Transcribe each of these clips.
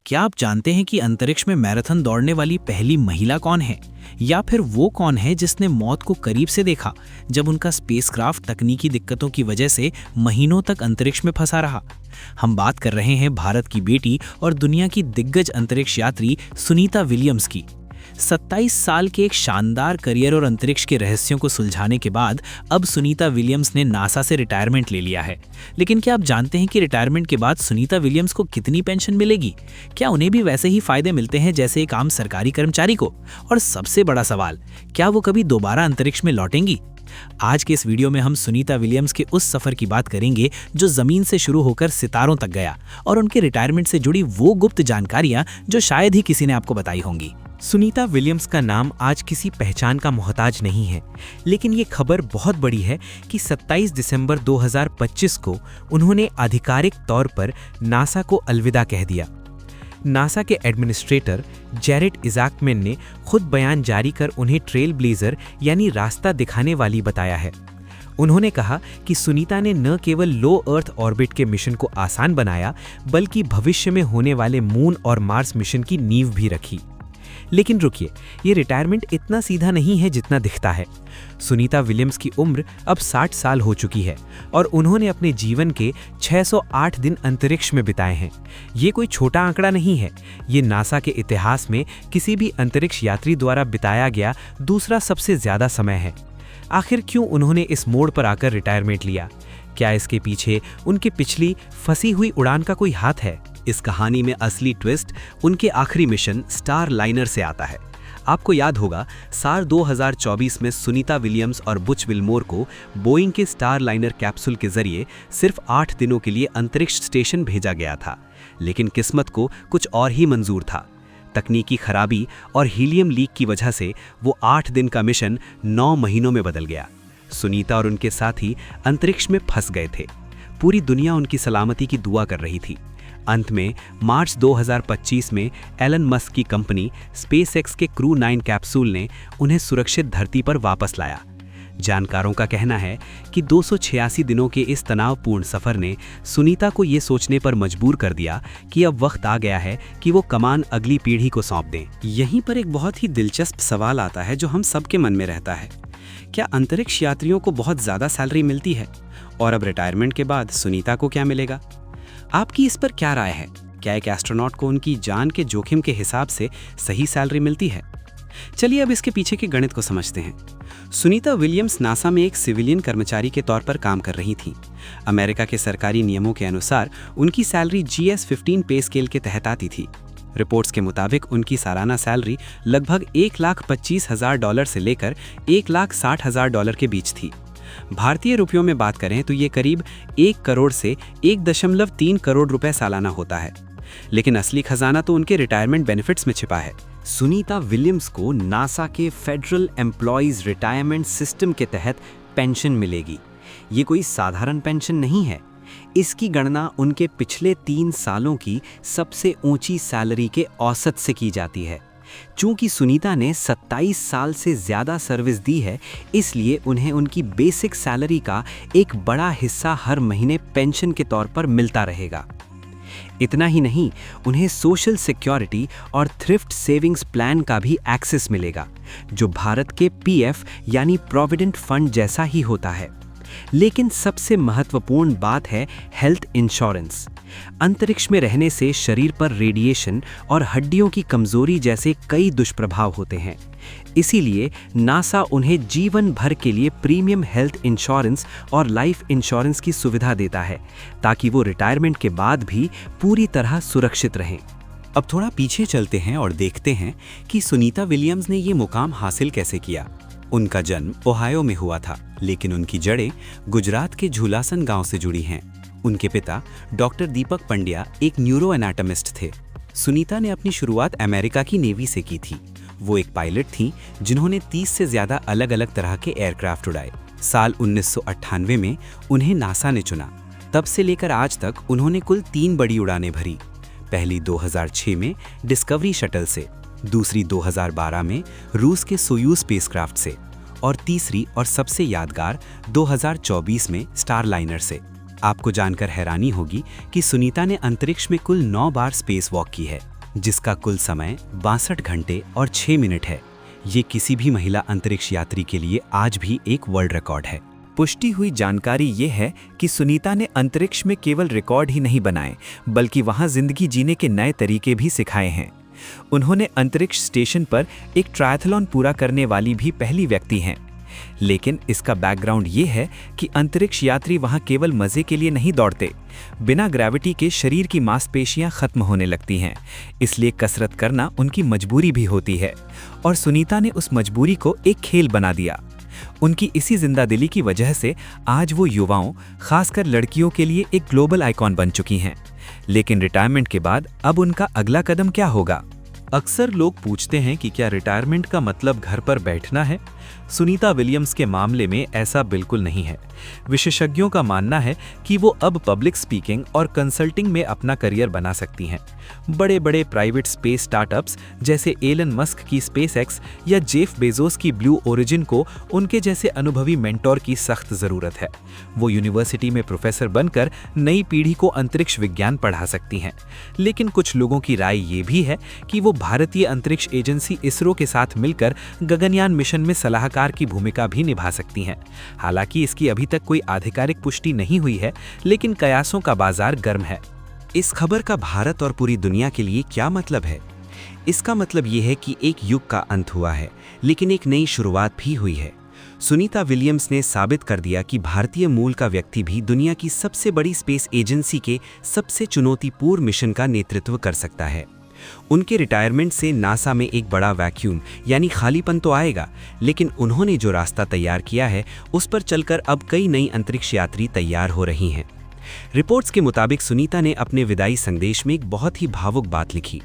क्या आप जानते हैं कि अंतरिक्ष में मैराथन दौड़ने वाली पहली महिला कौन है? या फिर वो कौन है जिसने मौत को करीब से देखा जब उनका स्पेसक्राफ्ट तकनीकी दिक्कतों की वजह से महीनों तक अंतरिक्ष में फंसा रहा? हम बात कर रहे हैं भारत की बेटी और दुनिया की दिग्गज अंतरिक्ष यात्री सुनीता विलियम्स की। 27 साल के एक शानदार करियर और अंतरिक्ष के रहस्यों को सुलझाने के बाद अब सुनीता विलियम्स ने नासा से रिटायरमेंट ले लिया है। लेकिन क्या आप जानते हैं कि रिटायरमेंट के बाद सुनीता विलियम्स को कितनी पेंशन मिलेगी? क्या उन्हें भी वैसे ही फायदे मिलते हैं जैसे एक आम सरकारी कर्मचारी को? और सबसे बड़ा सवाल, क्या वो कभी दोबारा अंतरिक्ष में लौटेंगी? आज के इस वीडियो में हम सुनीता विलियम्स के उस सफर की बात करेंगे जो जमीन से शुरू होकर सितारों तक गया, और उनके रिटायरमेंट से जुड़ी वो गुप्त जानकारियां जो शायद ही किसी ने आपको बताई होंगी। सुनीता विलियम्स का नाम आज किसी पहचान का मोहताज नहीं है, लेकिन ये खबर बहुत बड़ी है कि 27 दिसंबर 2025 को उन्होंने आधिकारिक तौर पर नासा को अलविदा कह दिया। नासा के एडमिनिस्ट्रेटर जेरेट इज़ाकमैन ने खुद बयान जारी कर उन्हें ट्रेल ब्लेजर यानी रास्ता दिखाने वाली बताया है। उन्होंने कहा कि सुनीता ने न केवल लो अर्थ ऑर्बिट के मिशन को आसान बनाया, बल्कि भविष्य में होने वाले मून और मार्स मिशन की नींव भी रखी। लेकिन रुकिए, ये रिटायरमेंट इतना सीधा नहीं है जितना दिखता है। सुनीता विलियम्स की उम्र अब 60 साल हो चुकी है और उन्होंने अपने जीवन के 608 दिन अंतरिक्ष में बिताए हैं। ये कोई छोटा आंकड़ा नहीं है, ये नासा के इतिहास में किसी भी अंतरिक्ष यात्री द्वारा बिताया गया दूसरा सबसे ज्यादा समय है। आखिर क्यों उन्होंने इस मोड़ पर आकर रिटायरमेंट लिया? क्या इसके पीछे उनकी पिछली फंसी हुई उड़ान का कोई हाथ है? इस कहानी में असली ट्विस्ट उनके आखिरी मिशन स्टार लाइनर से आता है। आपको याद होगा, साल 2024 में सुनीता विलियम्स और बुच विल्मोर को बोइंग के स्टार लाइनर कैप्सूल के जरिए सिर्फ 8 दिनों के लिए अंतरिक्ष स्टेशन भेजा गया था। लेकिन किस्मत को कुछ और ही मंजूर था। तकनीकी खराबी और हीलियम लीक की वजह से वो 8 दिन का मिशन 9 महीनों में बदल गया। सुनीता और उनके साथी अंतरिक्ष में फंस गए थे। पूरी दुनिया उनकी सलामती की दुआ कर रही थी। अंत में मार्च 2025 में एलन मस्क की कंपनी स्पेसएक्स के क्रू 9 कैप्सूल ने उन्हें सुरक्षित धरती पर वापस लाया। जानकारों का कहना है कि 286 दिनों के इस तनावपूर्ण सफर ने सुनीता को ये सोचने पर मजबूर कर दिया कि अब वक्त आ गया है कि वो कमान अगली पीढ़ी को सौंप दें। यहीं पर एक बहुत ही दिलचस्प सवाल आता है जो हम सबके मन में रहता है। क्या अंतरिक्ष यात्रियों को बहुत ज़्यादा सैलरी मिलती है? और अब रिटायरमेंट के बाद सुनीता को क्या मिलेगा? आपकी इस पर क्या राय है? क्या एक एस्ट्रोनॉट को उनकी जान के जोखिम के हिसाब से सही सैलरी मिलती है? चलिए अब इसके पीछे के गणित को समझते हैं। सुनीता विलियम्स नासा में एक सिविलियन कर्मचारी के तौर पर काम कर रही थीं। अमेरिका के सरकारी नियमों के अनुसार उनकी सैलरी GS-15 पे स्केल के तहत आती थी। रिपोर्ट्स के मुताबिक उनकी सालाना सैलरी लगभग $1,25,000 से लेकर $1,60,000 के बीच थी। भारतीय रुपयों में बात करें तो ये करीब 1 करोड़ से 1.3 करोड़ रुपए सालाना होता है। लेकिन असली खजाना तो उनके रिटायरमेंट बेनिफिट्स में छिपा है। सुनीता विलियम्स को नासा के फेडरल एम्प्लॉयज रिटायरमेंट सिस्टम के तहत पेंशन मिलेगी। ये कोई साधारण पेंशन नहीं है। इसकी गणना उनके पिछले 3 सालों की सबसे ऊंची सैलरी के औसत से की जाती है। चूंकि सुनीता ने 27 साल से ज़्यादा सर्विस दी है, इसलिए उन्हें उनकी बेसिक सैलरी का एक बड़ा हिस्सा हर महीने पेंशन के तौर पर मिलता रहेगा। इतना ही नहीं, उन्हें सोशल सिक्योरिटी और थ्रिफ्ट सेविंग्स प्लान का भी एक्सेस मिलेगा, जो भारत के PF यानी प्रोविडेंट फंड जैसा ही होता है। लेकिन सबसे महत्वपूर्ण बात है हेल्थ इंश्योरेंस। अंतरिक्ष में रहने से शरीर पर रेडिएशन और हड्डियों की कमजोरी जैसे कई दुष्प्रभाव होते हैं। इसीलिए नासा उन्हें जीवन भर के लिए प्रीमियम हेल्थ इंश्योरेंस और लाइफ इंश्योरेंस की सुविधा देता है, ताकि वो रिटायरमेंट के बाद भी पूरी तरह सुरक्षित रहें। अब थोड़ा पीछे चलते हैं और देखते हैं कि सुनीता विलियम्स ने ये मुकाम हासिल कैसे किया। उनका जन्म ओहायो में हुआ था, लेकिन उनकी जड़ें गुजरात के झुलासन गांव से जुड़ी हैं। उनके पिता डॉक्टर दीपक पंड्या एक न्यूरो एनाटमिस्ट थे। सुनीता ने अपनी शुरुआत अमेरिका की नेवी से की थी। वो एक पायलट थीं जिन्होंने 30 से ज़्यादा अलग अलग तरह के एयरक्राफ्ट उड़ाए। साल 1998 में उन्हें नासा ने चुना। तब से लेकर आज तक उन्होंने कुल 3 बड़ी उड़ानें भरी। पहली 2006 में डिस्कवरी शटल से, दूसरी 2012 में रूस के सोयूज स्पेसक्राफ्ट से, और तीसरी और सबसे यादगार 2024 में स्टार लाइनर से। आपको जानकर हैरानी होगी कि सुनीता ने अंतरिक्ष में कुल 9 बार स्पेस वॉक की है। जिसका कुल समय 62 घंटे और 6 मिनट है। ये किसी भी महिला अंतरिक्ष यात्री के लिए आज भी एक वर्ल्ड रिकॉर्ड है। पुष्टि हुई जानकारी ये है कि सुनीता ने अंतरिक्ष में केवल रिकॉर्ड ही नहीं बनाए, बल्कि वहां जिंदगी जीने के नए तरीके भी सिखाए हैं। उन्होंने अंतरिक्ष स्टेशन पर एक ट्रायथलॉन पूरा करने वाली भी पहली व्यक्ति हैं। लेकिन इसका बैकग्राउंड ये है कि अंतरिक्ष यात्री वहां केवल मजे के लिए नहीं दौड़ते। बिना ग्रेविटी के शरीर की मांसपेशियां खत्म होने लगती हैं, इसलिए कसरत करना उनकी मजबूरी भी होती है। और सुनीता ने उस मजबूरी को एक खेल बना दिया। उनकी इसी जिंदादिली की वजह से आज वो युवाओं, खासकर लड़कियों के लिए एक ग्लोबल आइकॉन बन चुकी हैं। लेकिन रिटायरमेंट के बाद अब उनका अगला कदम क्या होगा? अक्सर लोग पूछते हैं कि क्या रिटायरमेंट का मतलब घर पर बैठना है। सुनीता विलियम्स के मामले में ऐसा बिल्कुल नहीं है। विशेषज्ञों का मानना है कि वो अब पब्लिक स्पीकिंग और कंसल्टिंग में अपना करियर बना सकती हैं। बड़े बड़े प्राइवेट स्पेस स्टार्टअप्स जैसे एलन मस्क की स्पेसएक्स या जेफ बेजोस की ब्लू ओरिजिन को उनके जैसे अनुभवी मेंटोर की सख्त ज़रूरत है। वो यूनिवर्सिटी में प्रोफेसर बनकर नई पीढ़ी को अंतरिक्ष विज्ञान पढ़ा सकती हैं। लेकिन कुछ लोगों की राय ये भी है कि वो भारतीय अंतरिक्ष एजेंसी इसरो के साथ मिलकर गगनयान मिशन में सलाहकार की भूमिका भी निभा सकती हैं। हालांकि इसकी अभी तक कोई आधिकारिक पुष्टि नहीं हुई है, लेकिन कयासों का बाजार गर्म है। इस खबर का भारत और पूरी दुनिया के लिए क्या मतलब है? इसका मतलब ये है कि एक युग का अंत हुआ है, लेकिन एक नई शुरुआत भी हुई है। सुनीता विलियम्स ने साबित कर दिया कि भारतीय मूल का व्यक्ति भी दुनिया की सबसे बड़ी स्पेस एजेंसी के सबसे चुनौतीपूर्ण मिशन का नेतृत्व कर सकता है। उनके रिटायरमेंट से नासा में एक बड़ा वैक्यूम यानी खालीपन तो आएगा, लेकिन उन्होंने जो रास्ता तैयार किया है उस पर चलकर अब कई नई अंतरिक्ष यात्री तैयार हो रही हैं। रिपोर्ट्स के मुताबिक सुनीता ने अपने विदाई संदेश में एक बहुत ही भावुक बात लिखी।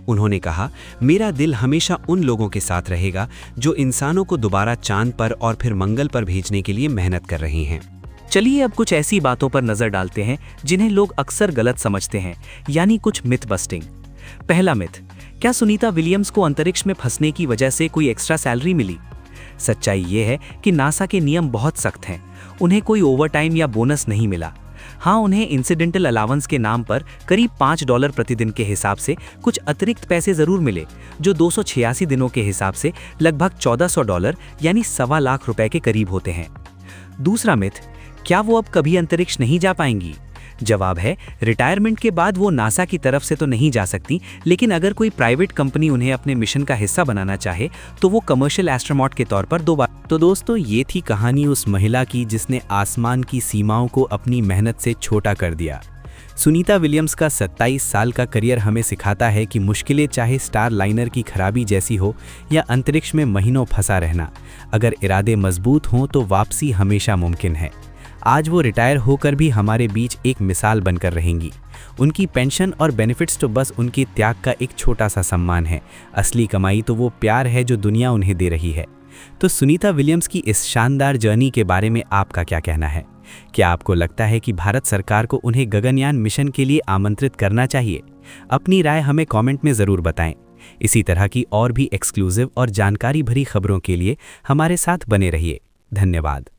उन्होंने कहा, मेरा दिल हमेशा उन लोगों के साथ रहेगा जो इंसानों को दोबारा चांद पर और फिर मंगल पर भेजने के लिए मेहनत कर रहे हैं। चलिए अब कुछ ऐसी बातों पर नजर डालते हैं जिन्हें लोग अक्सर गलत समझते हैं, यानी कुछ मिथ बस्टिंग। पहला मिथ, क्या सुनीता विलियम्स को अंतरिक्ष में फंसने की वजह से कोई एक्स्ट्रा सैलरी मिली? सच्चाई ये है कि नासा के नियम बहुत सख्त हैं। उन्हें कोई ओवरटाइम या बोनस नहीं मिला। हाँ, उन्हें इंसिडेंटल अलाउंस के नाम पर करीब $5 प्रतिदिन के हिसाब से कुछ अतिरिक्त पैसे जरूर मिले, जो 286 दिनों के हिसाब से लगभग $1400 यानी ₹1.25 लाख के करीब होते हैं। दूसरा मिथ, क्या वो अब कभी अंतरिक्ष नहीं जा पाएंगी? जवाब है, रिटायरमेंट के बाद वो नासा की तरफ से तो नहीं जा सकती, लेकिन अगर कोई प्राइवेट कंपनी उन्हें अपने मिशन का हिस्सा बनाना चाहे तो वो कमर्शियल एस्ट्रोनॉट के तौर पर दोबारा। तो दोस्तों, ये थी कहानी उस महिला की जिसने आसमान की सीमाओं को अपनी मेहनत से छोटा कर दिया। सुनीता विलियम्स का 27 साल का करियर हमें सिखाता है कि मुश्किलें चाहे स्टार लाइनर की खराबी जैसी हो या अंतरिक्ष में महीनों फंसा रहना, अगर इरादे मजबूत हों तो वापसी हमेशा मुमकिन है। आज वो रिटायर होकर भी हमारे बीच एक मिसाल बनकर रहेंगी। उनकी पेंशन और बेनिफिट्स तो बस उनके त्याग का एक छोटा सा सम्मान है। असली कमाई तो वो प्यार है जो दुनिया उन्हें दे रही है। तो सुनीता विलियम्स की इस शानदार जर्नी के बारे में आपका क्या कहना है? क्या आपको लगता है कि भारत सरकार को उन्हें गगनयान मिशन के लिए आमंत्रित करना चाहिए? अपनी राय हमें कमेंट में ज़रूर बताएं। इसी तरह की और भी एक्सक्लूसिव और जानकारी भरी खबरों के लिए हमारे साथ बने रहिए। धन्यवाद।